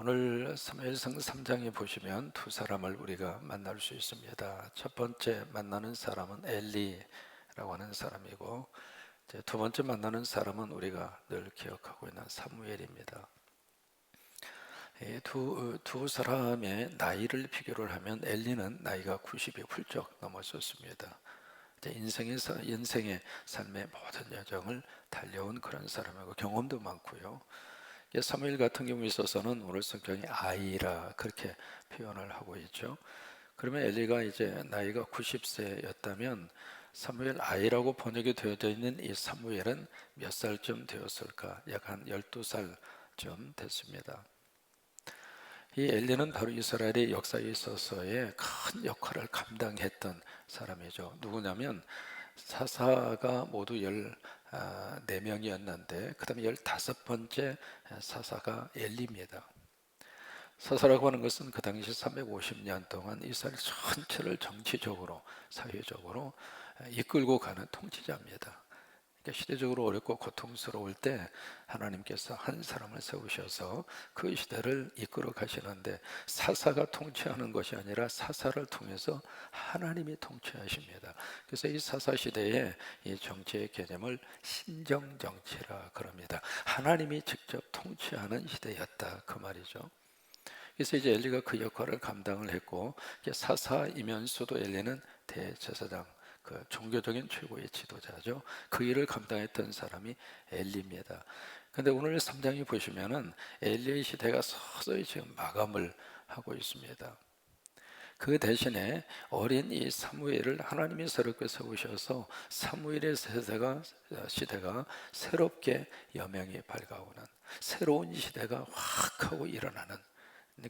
오늘 사무엘상 3장에 보시면 두 사람을 우리가 만날 수 있습니다. 첫 번째 만나는 사람은 엘리라고 하는 사람이고, 이제 두 번째 만나는 사람은 우리가 늘 기억하고 있는 사무엘입니다. 이 두 사람의 나이를 비교를 하면 엘리는 나이가 90이 훌쩍 넘었었습니다. 인생의 삶의 모든 여정을 달려온 그런 사람이고 경험도 많고요. 사무엘 같은 경우에 있어서는 오늘 성경이 아이라 그렇게 표현을 하고 있죠. 그러면 엘리가 이제 나이가 90세였다면 사무엘 아이라고 번역이 되어져 있는 이 사무엘은 몇 살쯤 되었을까? 약 한 12살쯤 됐습니다. 이 엘리는 바로 이스라엘의 역사에 있어서의 큰 역할을 감당했던 사람이죠. 누구냐면 사사가 모두 14명이었는데 그 다음에 15번째 사사가 엘리입니다. 사사라고 하는 것은 그 당시 350년 동안 이스라엘 전체를 정치적으로 사회적으로 이끌고 가는 통치자입니다. 그러니까 시대적으로 어렵고 고통스러울 때 하나님께서 한 사람을 세우셔서 그 시대를 이끌어 가시는데, 사사가 통치하는 것이 아니라 사사를 통해서 하나님이 통치하십니다. 그래서 이 사사 시대의 이 정치의 개념을 신정정치라 그럽니다. 하나님이 직접 통치하는 시대였다 그 말이죠. 그래서 이제 엘리가 그 역할을 감당을 했고, 사사이면서도 엘리는 대제사장, 그 종교적인 최고의 지도자죠. 그 일을 감당했던 사람이 엘리입니다. 근데 오늘 3장에 보시면은 엘리의 시대가 서서히 지금 마감을 하고 있습니다. 그 대신에 어린 이 사무엘을 하나님이 새롭게 세우셔서 사무엘의 시대가 새롭게 여명이 밝아오는, 새로운 시대가 확 하고 일어나는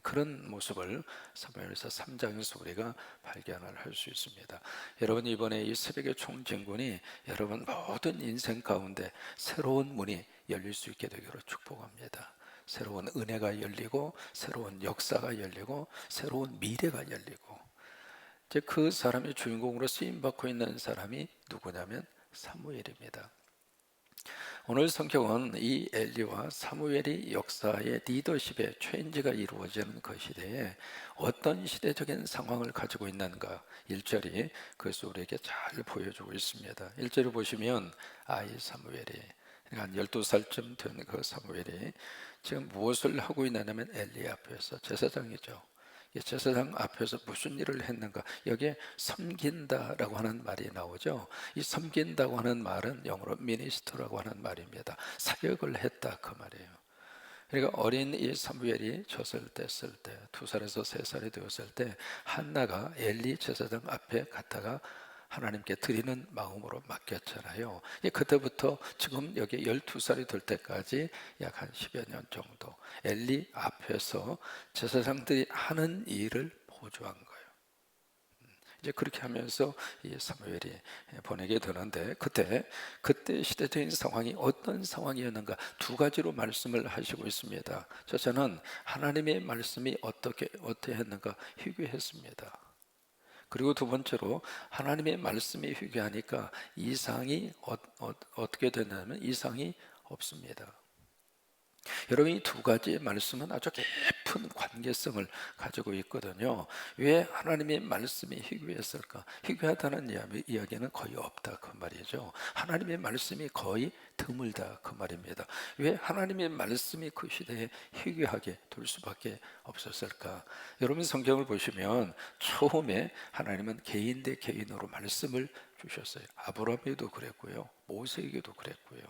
그런 모습을 사무엘서 3장에서 우리가 발견을 할 수 있습니다. 여러분, 이번에 이 새벽의 총진군이 여러분 모든 인생 가운데 새로운 문이 열릴 수 있게 되기를 축복합니다. 새로운 은혜가 열리고 새로운 역사가 열리고 새로운 미래가 열리고, 이제 그 사람의 주인공으로 쓰임받고 있는 사람이 누구냐면 사무엘입니다. 오늘 성경은 이 엘리와 사무엘이 역사의 리더십의 체인지가 이루어지는 그 시대에 어떤 시대적인 상황을 가지고 있는가, 1절이 그것을 우리에게 잘 보여주고 있습니다. 1절을 보시면 아이 사무엘이, 그러니까 한 12살쯤 된 그 사무엘이 지금 무엇을 하고 있냐면 엘리 앞에서 제사장이죠. 제사장 앞에서 무슨 일을 했는가, 여기에 섬긴다라고 하는 말이 나오죠. 이 섬긴다고 하는 말은 영어로 미니스터라고 하는 말입니다. 사역을 했다 그 말이에요. 그러니까 어린 이 사무엘이 젖을 뗐을 때, 2살에서 3살이 되었을 때 한나가 엘리 제사장 앞에 갔다가 하나님께 드리는 마음으로 맡겼잖아요. 그때부터 지금 여기 12살이 될 때까지 약 한 10여 년 정도 엘리 앞에서 제사장들이 하는 일을 보조한 거예요. 이제 그렇게 하면서 이 사무엘이 보내게 되는데, 그때 시대적인 상황이 어떤 상황이었는가, 두 가지로 말씀을 하시고 있습니다. 저는 하나님의 말씀이 어떻게 했는가 희귀했습니다. 그리고 두 번째로 하나님의 말씀이 희귀하니까 이상이 어떻게 되냐면 이상이 없습니다. 여러분, 이 두 가지의 말씀은 아주 깊은 관계성을 가지고 있거든요. 왜 하나님의 말씀이 희귀했을까? 희귀하다는 이야기는 거의 없다 그 말이죠. 하나님의 말씀이 거의 드물다 그 말입니다. 왜 하나님의 말씀이 그 시대에 희귀하게 될 수밖에 없었을까? 여러분, 성경을 보시면 처음에 하나님은 개인 대 개인으로 말씀을 주셨어요. 아브라함에도 그랬고요, 모세에게도 그랬고요.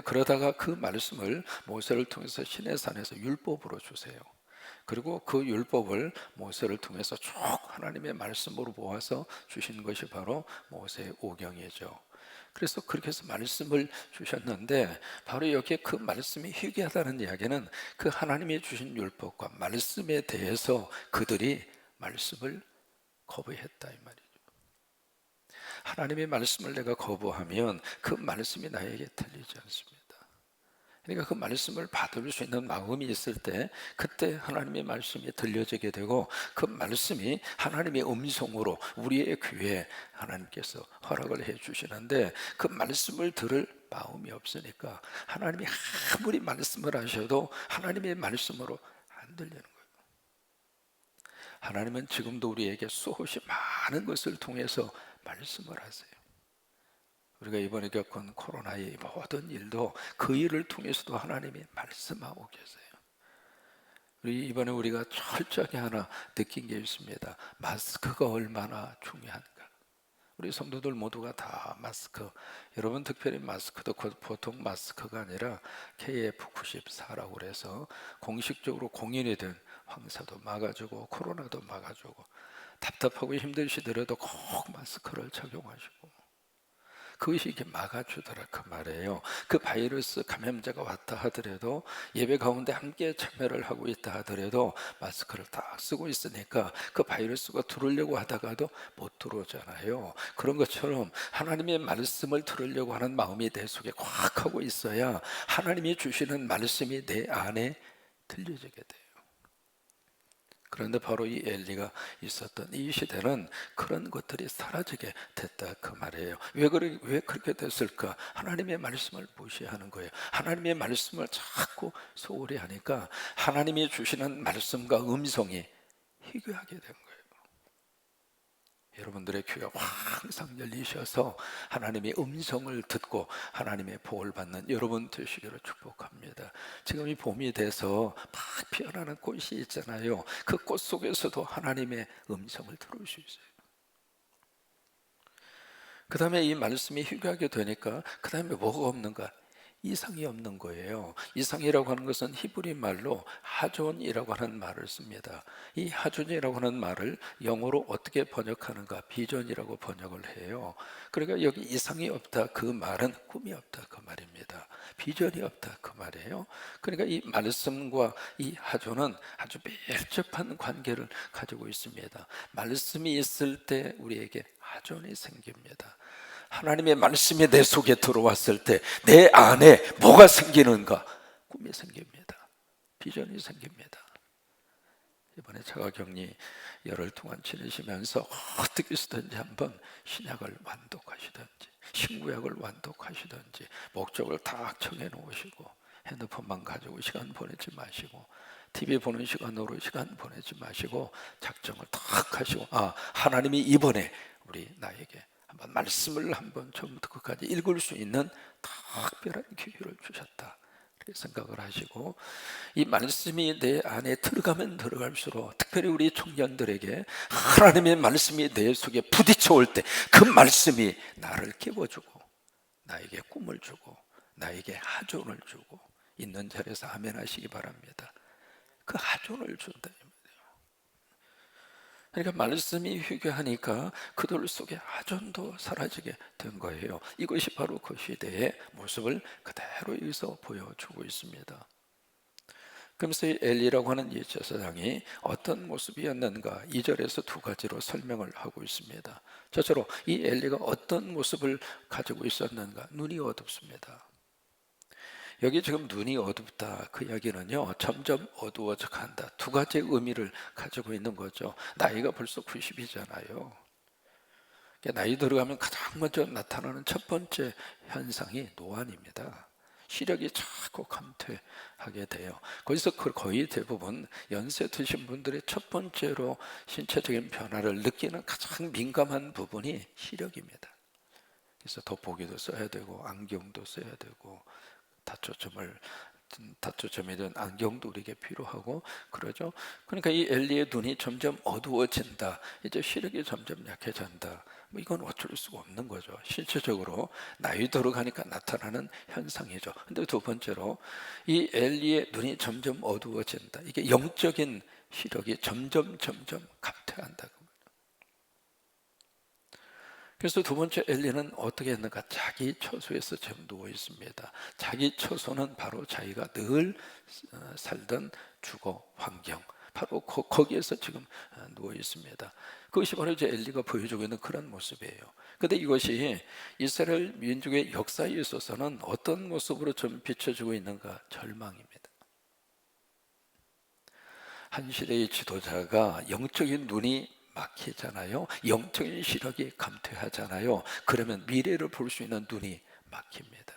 그러다가 그 말씀을 모세를 통해서 시내산에서 율법으로 주세요. 그리고 그 율법을 모세를 통해서 쭉 하나님의 말씀으로 모아서 주신 것이 바로 모세의 오경이죠. 그래서 그렇게 해서 말씀을 주셨는데, 바로 여기에 그 말씀이 희귀하다는 이야기는 그 하나님이 주신 율법과 말씀에 대해서 그들이 말씀을 거부했다 이 말이죠. 하나님의 말씀을 내가 거부하면 그 말씀이 나에게 들리지 않습니다. 그러니까 그 말씀을 받을 수 있는 마음이 있을 때, 그때 하나님의 말씀이 들려지게 되고, 그 말씀이 하나님의 음성으로 우리의 귀에 하나님께서 허락을 해 주시는데, 그 말씀을 들을 마음이 없으니까 하나님이 아무리 말씀을 하셔도 하나님의 말씀으로 안 들리는 거예요. 하나님은 지금도 우리에게 수없이 많은 것을 통해서 말씀을 하세요. 우리가 이번에 겪은 코로나의 모든 일도 그 일을 통해서도 하나님이 말씀하고 계세요. 이번에 우리가 철저하게 하나 느낀 게 있습니다. 마스크가 얼마나 중요한가. 우리 성도들 모두가 다 마스크, 여러분 특별히 마스크도 보통 마스크가 아니라 KF94라고 그래서 공식적으로 공인이 된 황사도 막아주고 코로나도 막아주고, 답답하고 힘드시더라도 꼭 마스크를 착용하시고, 그것이 이렇게 막아주더라 그 말이에요. 그 바이러스 감염자가 왔다 하더라도, 예배 가운데 함께 참여를 하고 있다 하더라도 마스크를 딱 쓰고 있으니까 그 바이러스가 들어오려고 하다가도 못 들어오잖아요. 그런 것처럼 하나님의 말씀을 들으려고 하는 마음이 내 속에 꽉 하고 있어야 하나님이 주시는 말씀이 내 안에 들려지게 돼요. 그런데 바로 이 엘리가 있었던 이 시대는 그런 것들이 사라지게 됐다 그 말이에요. 왜 그렇게 됐을까? 하나님의 말씀을 무시하는 거예요. 하나님의 말씀을 자꾸 소홀히 하니까 하나님이 주시는 말씀과 음성이 희귀하게 된 거예요. 여러분들의 귀가 항상 열리셔서 하나님의 음성을 듣고 하나님의 복을 받는 여러분 되시기를 축복합니다. 지금 이 봄이 돼서 막 피어나는 꽃이 있잖아요. 그 꽃 속에서도 하나님의 음성을 들을 수 있어요. 그 다음에 이 말씀이 희귀하게 되니까 그 다음에 뭐가 없는가? 이상이 없는 거예요. 이상이라고 하는 것은 히브리 말로 하존이라고 하는 말을 씁니다. 이 하존이라고 하는 말을 영어로 어떻게 번역하는가? 비전이라고 번역을 해요. 그러니까 여기 이상이 없다 그 말은 꿈이 없다 그 말입니다. 비전이 없다 그 말이에요. 그러니까 이 말씀과 이 하존은 아주 밀접한 관계를 가지고 있습니다. 말씀이 있을 때 우리에게 하존이 생깁니다. 하나님의 말씀이 내 속에 들어왔을 때 내 안에 뭐가 생기는가? 꿈이 생깁니다. 비전이 생깁니다. 이번에 자가격리 열흘 동안 지내시면서 어떻게 쓰든지 한번 신약을 완독하시든지 신구약을 완독하시든지 목적을 딱 정해 놓으시고 핸드폰만 가지고 시간 보내지 마시고 TV 보는 시간으로 시간 보내지 마시고 작정을 딱 하시고, 하나님이 이번에 우리 나에게 한번 말씀을 한번 처음부터 끝까지 읽을 수 있는 특별한 기회를 주셨다 이렇게 생각을 하시고, 이 말씀이 내 안에 들어가면 들어갈수록 특별히 우리 청년들에게 하나님의 말씀이 내 속에 부딪혀 올 때 그 말씀이 나를 깨워주고 나에게 꿈을 주고 나에게 하존을 주고, 있는 자리에서 아멘 하시기 바랍니다. 그 하존을 준다. 그러니까 말씀이 희귀하니까 그들 속에 하존도 사라지게 된 거예요. 이것이 바로 그 시대의 모습을 그대로 여기서 보여주고 있습니다. 그러면서 이 엘리라고 하는 이 제사장이 어떤 모습이었는가 2절에서 두 가지로 설명을 하고 있습니다. 첫째로 이 엘리가 어떤 모습을 가지고 있었는가? 눈이 어둡습니다. 여기 지금 눈이 어둡다 그 이야기는요, 점점 어두워져 간다, 두 가지 의미를 가지고 있는 거죠. 나이가 벌써 90이잖아요. 나이 들어가면 가장 먼저 나타나는 첫 번째 현상이 노안입니다. 시력이 자꾸 감퇴하게 돼요. 거기서 거의 대부분 연세 드신 분들의 첫 번째로 신체적인 변화를 느끼는 가장 민감한 부분이 시력입니다. 그래서 돋보기도 써야 되고 안경도 써야 되고 다초점이든 안경도 우리에게 필요하고 그러죠. 그러니까 이 엘리의 눈이 점점 어두워진다, 이제 시력이 점점 약해진다, 이건 어쩔 수가 없는 거죠. 실체적으로 나이 들어가니까 나타나는 현상이죠. 근데 두 번째로 이 엘리의 눈이 점점 어두워진다, 이게 영적인 시력이 점점 감퇴한다. 그래서 두 번째 엘리는 어떻게 했는가? 자기 처소에서 지금 누워 있습니다. 자기 처소는 바로 자기가 늘 살던 주거 환경, 바로 거기에서 지금 누워 있습니다. 그것이 바로 이제 엘리가 보여주고 있는 그런 모습이에요. 그런데 이것이 이스라엘 민족의 역사에 있어서는 어떤 모습으로 좀 비춰주고 있는가? 절망입니다. 한 시대의 지도자가 영적인 눈이 막히잖아요. 영적인 시력이 감퇴하잖아요. 그러면 미래를 볼 수 있는 눈이 막힙니다.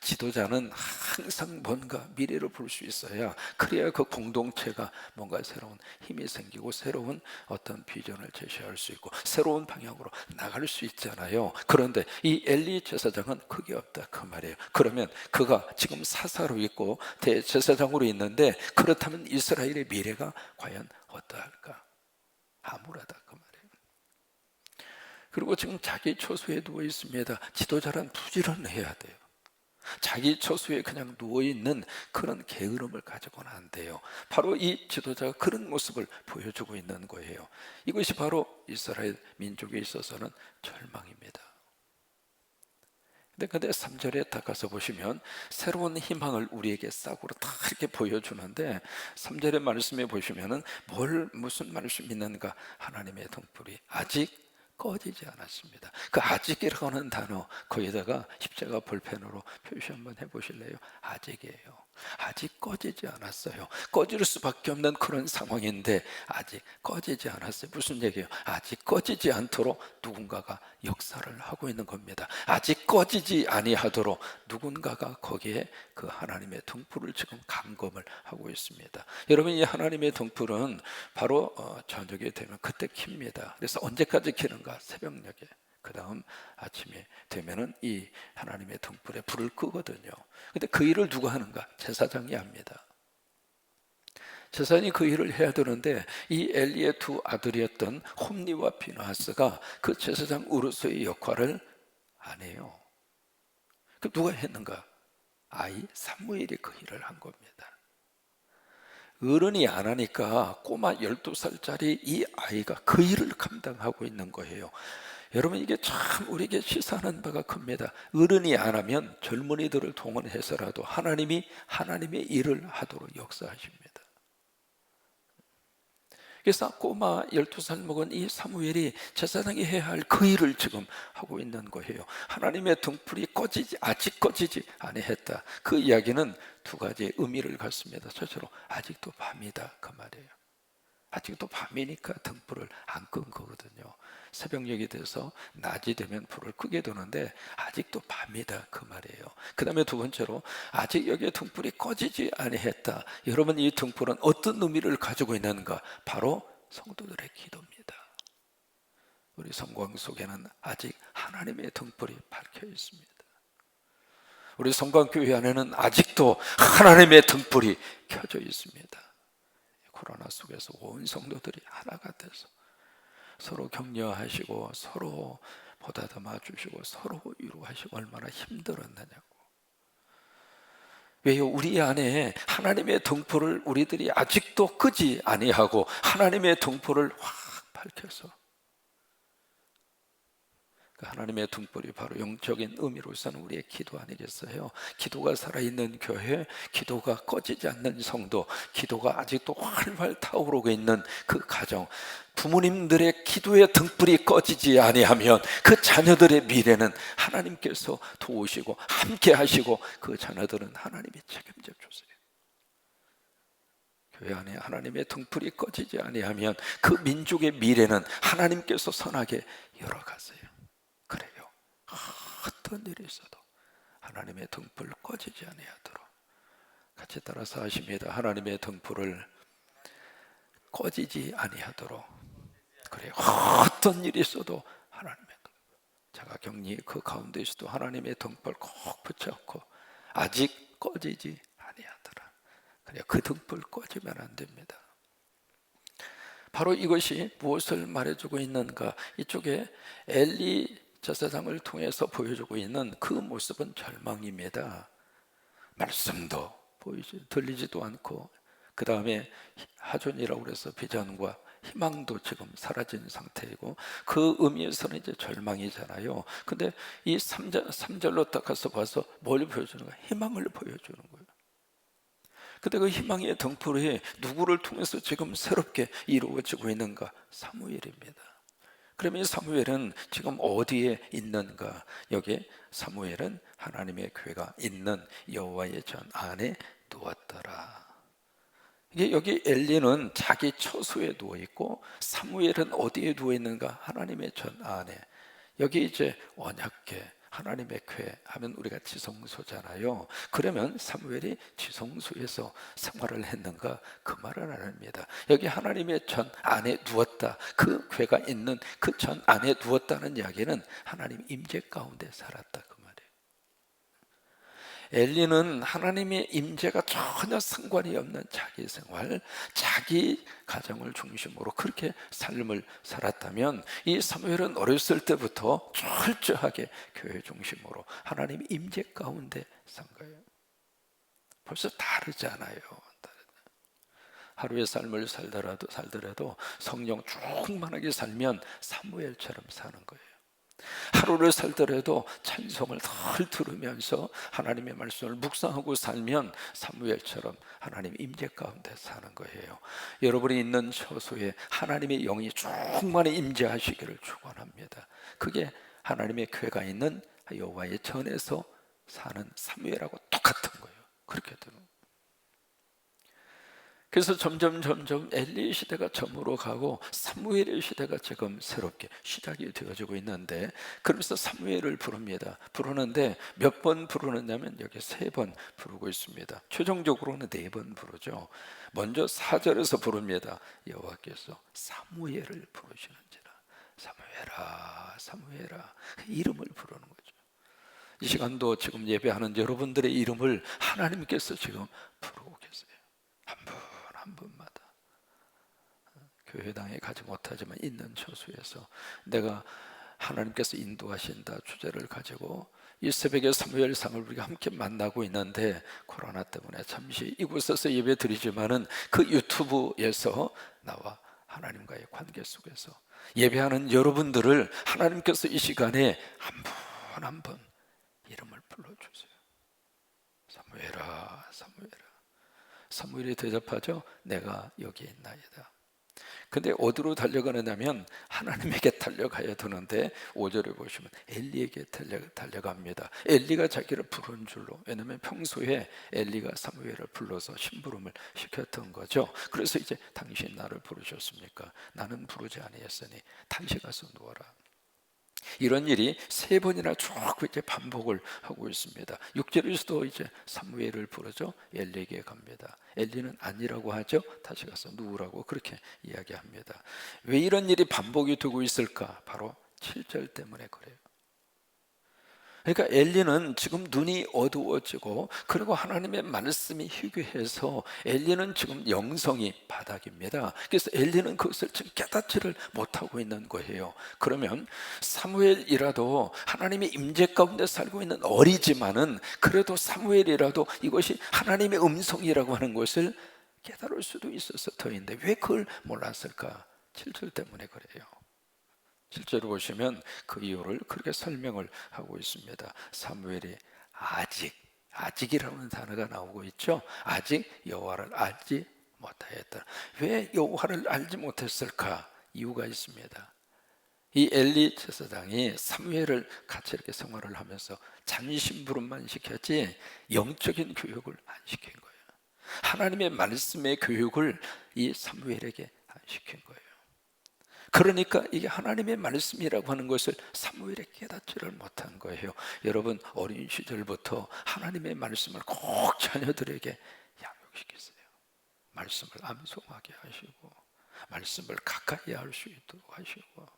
지도자는 항상 뭔가 미래를 볼 수 있어야, 그래야 그 공동체가 뭔가 새로운 힘이 생기고 새로운 어떤 비전을 제시할 수 있고 새로운 방향으로 나갈 수 있잖아요. 그런데 이 엘리 제사장은 그게 없다 그 말이에요. 그러면 그가 지금 사사로 있고 대제사장으로 있는데, 그렇다면 이스라엘의 미래가 과연 어떠할까? 암울하다 그 말이에요. 그리고 지금 자기 처소에 누워 있습니다. 지도자란 부지런해야 돼요. 자기 처소에 그냥 누워있는 그런 게으름을 가지고는 안 돼요. 바로 이 지도자가 그런 모습을 보여주고 있는 거예요. 이것이 바로 이스라엘 민족에 있어서는 절망입니다. 근데 3절에 딱 가서 보시면 새로운 희망을 우리에게 싹으로 다 이렇게 보여주는데, 3절의 말씀에 보시면은 무슨 말씀이 있는가? 하나님의 등불이 아직 꺼지지 않았습니다. 그 아직이라고 하는 단어, 거기다가 십자가 볼펜으로 표시 한번 해보실래요? 아직이에요. 아직 꺼지지 않았어요. 꺼질 수밖에 없는 그런 상황인데 아직 꺼지지 않았어요. 무슨 얘기예요? 아직 꺼지지 않도록 누군가가 역사를 하고 있는 겁니다. 아직 꺼지지 아니하도록 누군가가 거기에 그 하나님의 등불을 지금 감금을 하고 있습니다. 여러분, 이 하나님의 등불은 바로 저녁이 되면 그때 킵니다. 그래서 언제까지 켜는가? 새벽녘에. 그 다음 아침에 되면은 이 하나님의 등불에 불을 끄거든요. 근데 그 일을 누가 하는가? 제사장이 합니다. 제사장이 그 일을 해야 되는데, 이 엘리의 두 아들이었던 홈니와 비나하스가 그 제사장 우르스의 역할을 안 해요. 그 누가 했는가? 아이 사무엘이 그 일을 한 겁니다. 어른이 안 하니까 꼬마 12살짜리 이 아이가 그 일을 감당하고 있는 거예요. 여러분, 이게 참 우리에게 시사하는 바가 큽니다. 어른이 안 하면 젊은이들을 동원해서라도 하나님이 하나님의 일을 하도록 역사하십니다. 그래서 꼬마 12살 먹은 이 사무엘이 제사장이 해야 할 그 일을 지금 하고 있는 거예요. 하나님의 등불이 아직 꺼지지 아니했다. 그 이야기는 두 가지 의미를 갖습니다. 첫째로 아직도 밤이다 그 말이에요. 아직도 밤이니까 등불을 안 끈 거거든요. 새벽녘이 돼서 낮이 되면 불을 끄게 되는데 아직도 밤이다 그 말이에요. 그 다음에 두 번째로 아직 여기에 등불이 꺼지지 아니했다. 여러분, 이 등불은 어떤 의미를 가지고 있는가? 바로 성도들의 기도입니다. 우리 성광 속에는 아직 하나님의 등불이 밝혀 있습니다. 우리 성광교회 안에는 아직도 하나님의 등불이 켜져 있습니다. 코로나 속에서 온 성도들이 하나가 돼서 서로 격려하시고 서로 보다듬어 주시고 서로 위로하시고 얼마나 힘들었느냐고. 왜요? 우리 안에 하나님의 등불을 우리들이 아직도 끄지 아니하고 하나님의 등불을 확 밝혀서, 하나님의 등불이 바로 영적인 의미로서는 우리의 기도 아니겠어요? 기도가 살아있는 교회, 기도가 꺼지지 않는 성도, 기도가 아직도 활활 타오르고 있는 그 가정, 부모님들의 기도의 등불이 꺼지지 아니하면 그 자녀들의 미래는 하나님께서 도우시고 함께 하시고 그 자녀들은 하나님이 책임져 주세요. 교회 안에 하나님의 등불이 꺼지지 아니하면 그 민족의 미래는 하나님께서 선하게 열어가세요. 그래요. 어떤 일이 있어도 하나님의 등불 꺼지지 아니하도록 같이 따라서 하십니다. 하나님의 등불을 꺼지지 아니하도록. 그래요. 어떤 일이 있어도 하나님의 등불. 자가격리 그 가운데 있어도 하나님의 등불 꼭 붙잡고 아직 꺼지지 아니하더라. 그래요. 그 등불 꺼지면 안 됩니다. 바로 이것이 무엇을 말해주고 있는가? 이쪽에 엘리 제사장을 통해서 보여주고 있는 그 모습은 절망입니다. 말씀도 들리지도 않고, 그 다음에 하존이라고 그래서 비전과 희망도 지금 사라진 상태이고, 그 의미에서는 이제 절망이잖아요. 근데 이 3절로 딱 가서 봐서 뭘 보여주는 거야? 희망을 보여주는 거예요. 근데 그 희망의 등불이 누구를 통해서 지금 새롭게 이루어지고 있는가? 사무엘입니다. 그러면 이 사무엘은 지금 어디에 있는가? 여기 사무엘은 하나님의 교회가 있는 여호와의 전 안에 누웠더라. 이게 여기 엘리는 자기 처소에 누워 있고 사무엘은 어디에 누워 있는가? 하나님의 전 안에. 여기 이제 언약궤, 하나님의 궤 하면 우리가 지성소잖아요. 그러면 사무엘이 지성소에서 생활을 했는가? 그 말은 아닙니다. 여기 하나님의 전 안에 누웠다, 그 궤가 있는 그 전 안에 누웠다는 이야기는 하나님 임재 가운데 살았다, 그 말이에요. 엘리는 하나님의 임재가 전혀 상관이 없는 자기 생활, 자기 가정을 중심으로 그렇게 삶을 살았다면, 이 사무엘은 어렸을 때부터 철저하게 교회 중심으로 하나님 임재 가운데 산 거예요. 벌써 다르잖아요. 하루의 삶을 살더라도 성령 충만하게 살면 사무엘처럼 사는 거예요. 하루를 살더라도 찬송을 늘 들으면서 하나님의 말씀을 묵상하고 살면 사무엘처럼 하나님 임재 가운데 사는 거예요. 여러분이 있는 처소에 하나님의 영이 충만히 임재하시기를 축원합니다. 그게 하나님의 궤가 있는 여호와의 전에서 사는 사무엘하고 똑같은 거예요. 그렇게 되는. 그래서 점점 엘리의 시대가 저물어 가고 사무엘의 시대가 지금 새롭게 시작이 되어지고 있는데, 그러면서 사무엘을 부릅니다. 부르는데 몇 번 부르느냐면 여기 3번 부르고 있습니다. 최종적으로는 4번 부르죠. 먼저 4절에서 부릅니다. 여호와께서 사무엘을 부르시는지라. 사무엘아, 사무엘아, 이름을 부르는 거죠. 이 시간도 지금 예배하는 여러분들의 이름을 하나님께서 지금 부르고 계세요. 한 분마다. 교회당에 가지 못하지만 있는 처소에서 내가 하나님께서 인도하신다 주제를 가지고 이 새벽에 사무엘상을 우리가 함께 만나고 있는데, 코로나 때문에 잠시 이곳에서 예배 드리지만은 그 유튜브에서 나와 하나님과의 관계 속에서 예배하는 여러분들을 하나님께서 이 시간에 한 분 한 분 이름을 불러주세요. 사무엘아, 사무엘아. 사무엘이 대답하죠. 내가 여기 있나이다. 근데 어디로 달려가느냐면 하나님에게 달려가야 되는데, 5절에 보시면 엘리에게 달려갑니다. 엘리가 자기를 부른 줄로. 왜냐하면 평소에 엘리가 사무엘을 불러서 심부름을 시켰던 거죠. 그래서 이제 당신 나를 부르셨습니까? 나는 부르지 아니했으니 당신 가서 누워라. 이런 일이 3번이나 쭉 이제 반복을 하고 있습니다. 6절에서도 이제 사무엘을 부르죠. 엘리에게 갑니다. 엘리는 아니라고 하죠. 다시 가서 누우라고 그렇게 이야기합니다. 왜 이런 일이 반복이 되고 있을까? 바로 7절 때문에 그래요. 그러니까 엘리는 지금 눈이 어두워지고, 그리고 하나님의 말씀이 희귀해서 엘리는 지금 영성이 바닥입니다. 그래서 엘리는 그것을 지금 깨닫지를 못하고 있는 거예요. 그러면 사무엘이라도 하나님의 임재 가운데 살고 있는 어리지만은, 그래도 사무엘이라도 이것이 하나님의 음성이라고 하는 것을 깨달을 수도 있었을 터인데 왜 그걸 몰랐을까? 7절 때문에 그래요. 실제로 보시면 그 이유를 그렇게 설명을 하고 있습니다. 사무엘이 아직이라는 단어가 나오고 있죠. 아직 여호와를 알지 못하였다. 왜 여호와를 알지 못했을까? 이유가 있습니다. 이 엘리 제사장이 사무엘을 같이 이렇게 생활을 하면서 잔심부름만 시켰지 영적인 교육을 안 시킨 거예요. 하나님의 말씀의 교육을 이 사무엘에게 안 시킨 거예요. 그러니까 이게 하나님의 말씀이라고 하는 것을 사무엘이 깨닫지를 못한 거예요. 여러분, 어린 시절부터 하나님의 말씀을 꼭 자녀들에게 양육시키세요. 말씀을 암송하게 하시고 말씀을 가까이 할 수 있도록 하시고.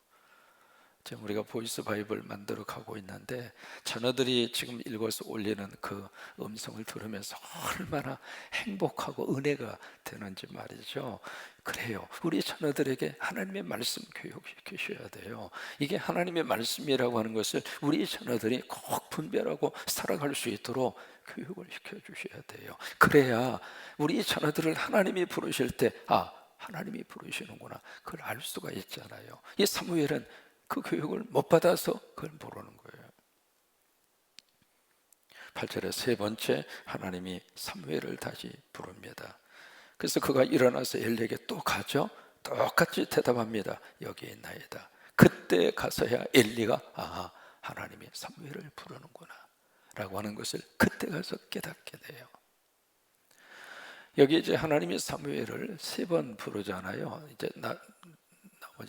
지금 우리가 보이스 바이블 만들어 가고 있는데, 자녀들이 지금 읽어서 올리는 그 음성을 들으면서 얼마나 행복하고 은혜가 되는지 말이죠. 그래요. 우리 자녀들에게 하나님의 말씀 교육시키셔야 돼요. 이게 하나님의 말씀이라고 하는 것을 우리 자녀들이 꼭 분별하고 살아갈 수 있도록 교육을 시켜주셔야 돼요. 그래야 우리 자녀들을 하나님이 부르실 때, 하나님이 부르시는구나, 그걸 알 수가 있잖아요. 이 사무엘은 그 교육을 못 받아서 그걸 모르는 거예요. 8절에 3번째 하나님이 사무엘을 다시 부릅니다. 그래서 그가 일어나서 엘리에게 또 가죠. 똑같이 대답합니다. 여기 있나이다. 그때 가서야 엘리가 하나님이 사무엘을 부르는구나 라고 하는 것을 그때 가서 깨닫게 돼요. 여기 이제 하나님이 사무엘을 3번 부르잖아요. 이제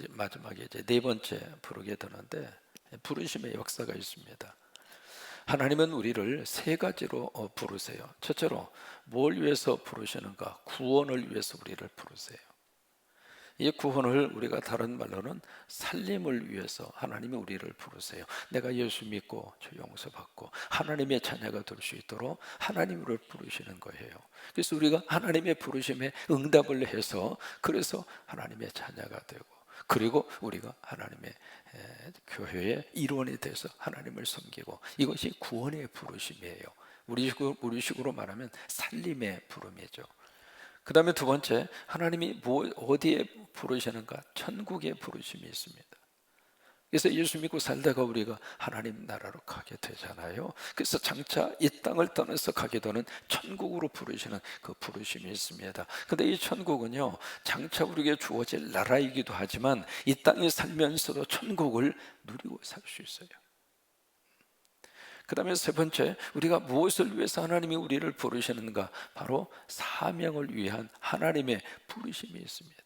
마지막에 이제 4번째 부르게 되는데 부르심의 역사가 있습니다. 하나님은 우리를 세 가지로 부르세요. 첫째로 뭘 위해서 부르시는가? 구원을 위해서 우리를 부르세요. 이 구원을 우리가 다른 말로는 살림을 위해서 하나님이 우리를 부르세요. 내가 예수 믿고 저 용서받고 하나님의 자녀가 될 수 있도록 하나님을 부르시는 거예요. 그래서 우리가 하나님의 부르심에 응답을 해서 그래서 하나님의 자녀가 되고, 그리고 우리가 하나님의 교회의 일원이 돼서 하나님을 섬기고, 이것이 구원의 부르심이에요. 우리식으로 말하면 살림의 부름이죠. 그 다음에 두 번째, 하나님이 어디에 부르시는가? 천국에 부르심이 있습니다. 그래서 예수 믿고 살다가 우리가 하나님 나라로 가게 되잖아요. 그래서 장차 이 땅을 떠나서 가게 되는 천국으로 부르시는 그 부르심이 있습니다. 근데 이 천국은요, 장차 우리에게 주어질 나라이기도 하지만 이 땅에 살면서도 천국을 누리고 살 수 있어요. 그 다음에 세 번째, 우리가 무엇을 위해서 하나님이 우리를 부르시는가? 바로 사명을 위한 하나님의 부르심이 있습니다.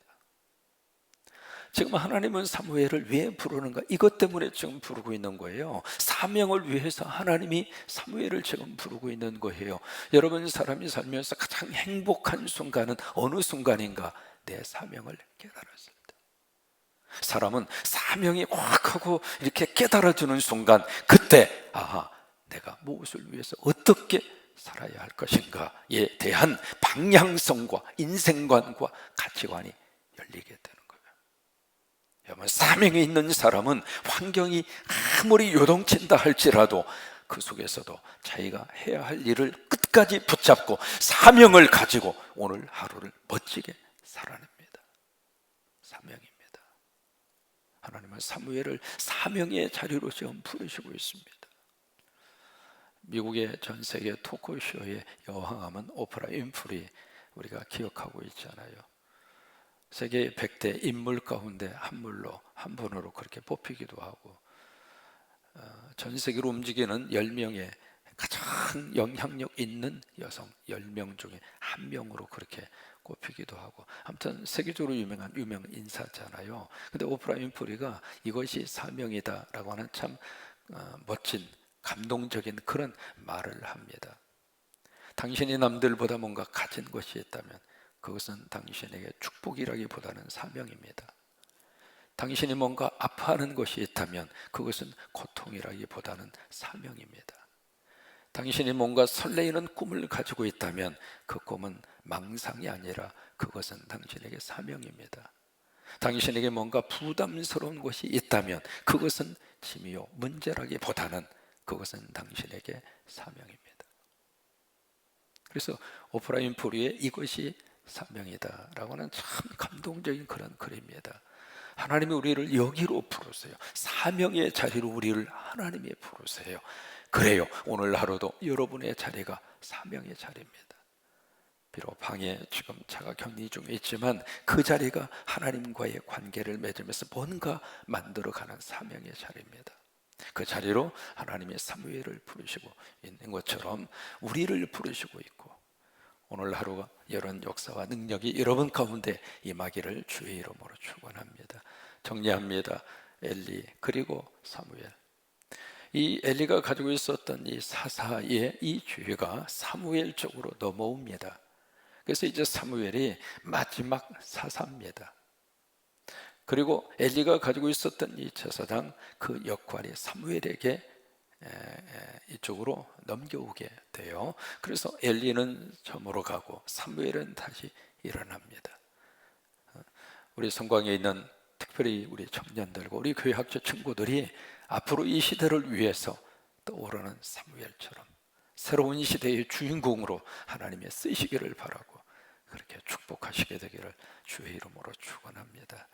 지금 하나님은 사무엘을 왜 부르는가? 이것 때문에 지금 부르고 있는 거예요. 사명을 위해서 하나님이 사무엘을 지금 부르고 있는 거예요. 여러분, 사람이 살면서 가장 행복한 순간은 어느 순간인가? 내 사명을 깨달았을 때. 사람은 사명이 확 하고 이렇게 깨달아주는 순간, 그때 아하, 내가 무엇을 위해서 어떻게 살아야 할 것인가에 대한 방향성과 인생관과 가치관이 열리게 되는 거예요. 여러분, 사명이 있는 사람은 환경이 아무리 요동친다 할지라도 그 속에서도 자기가 해야 할 일을 끝까지 붙잡고 사명을 가지고 오늘 하루를 멋지게 살아냅니다. 사명입니다. 하나님은 사무엘을 사명의 자리로 지금 부르시고 있습니다. 미국의 전 세계 토크쇼의 여왕함은 오프라 윈프리, 우리가 기억하고 있잖아요. 세계 100대 인물 가운데 한 분으로 그렇게 뽑히기도 하고, 전 세계로 움직이는 10명의 가장 영향력 있는 여성 10명 중에 한 명으로 그렇게 꼽히기도 하고, 아무튼 세계적으로 유명 인사잖아요. 근데 오프라 윈프리가 이것이 사명이다 라고 하는 참 멋진 감동적인 그런 말을 합니다. 당신이 남들보다 뭔가 가진 것이 있다면 그것은 당신에게 축복이라기보다는 사명입니다. 당신이 뭔가 아파하는 것이 있다면 그것은 고통이라기보다는 사명입니다. 당신이 뭔가 설레이는 꿈을 가지고 있다면 그 꿈은 망상이 아니라 그것은 당신에게 사명입니다. 당신에게 뭔가 부담스러운 것이 있다면 그것은 짐이요 문제라기보다는 그것은 당신에게 사명입니다. 그래서 오프라 윈프리의 이것이 사명이다 라고 하는 참 감동적인 그런 글입니다. 하나님이 우리를 여기로 부르세요. 사명의 자리로 우리를 하나님이 부르세요. 그래요, 오늘 하루도 여러분의 자리가 사명의 자리입니다. 비록 방에 지금 자가 격리 중에 있지만 그 자리가 하나님과의 관계를 맺으면서 뭔가 만들어가는 사명의 자리입니다. 그 자리로 하나님의 사무엘을 부르시고 있는 것처럼 우리를 부르시고 있고, 오늘 하루가 이런 역사와 능력이 여러분 가운데 임하기를 주의 이름으로 축원합니다. 정리합니다. 엘리 그리고 사무엘. 이 엘리가 가지고 있었던 이 사사의 이 주의가 사무엘 쪽으로 넘어옵니다. 그래서 이제 사무엘이 마지막 사사입니다. 그리고 엘리가 가지고 있었던 이 제사장 그 역할이 사무엘에게 이쪽으로 넘겨오게 돼요. 그래서 엘리는 저물어 가고 사무엘은 다시 일어납니다. 우리 성광에 있는 특별히 우리 청년들과 우리 교회 학교 친구들이 앞으로 이 시대를 위해서 떠오르는 사무엘처럼 새로운 시대의 주인공으로 하나님의 쓰시기를 바라고 그렇게 축복하시게 되기를 주의 이름으로 축원합니다.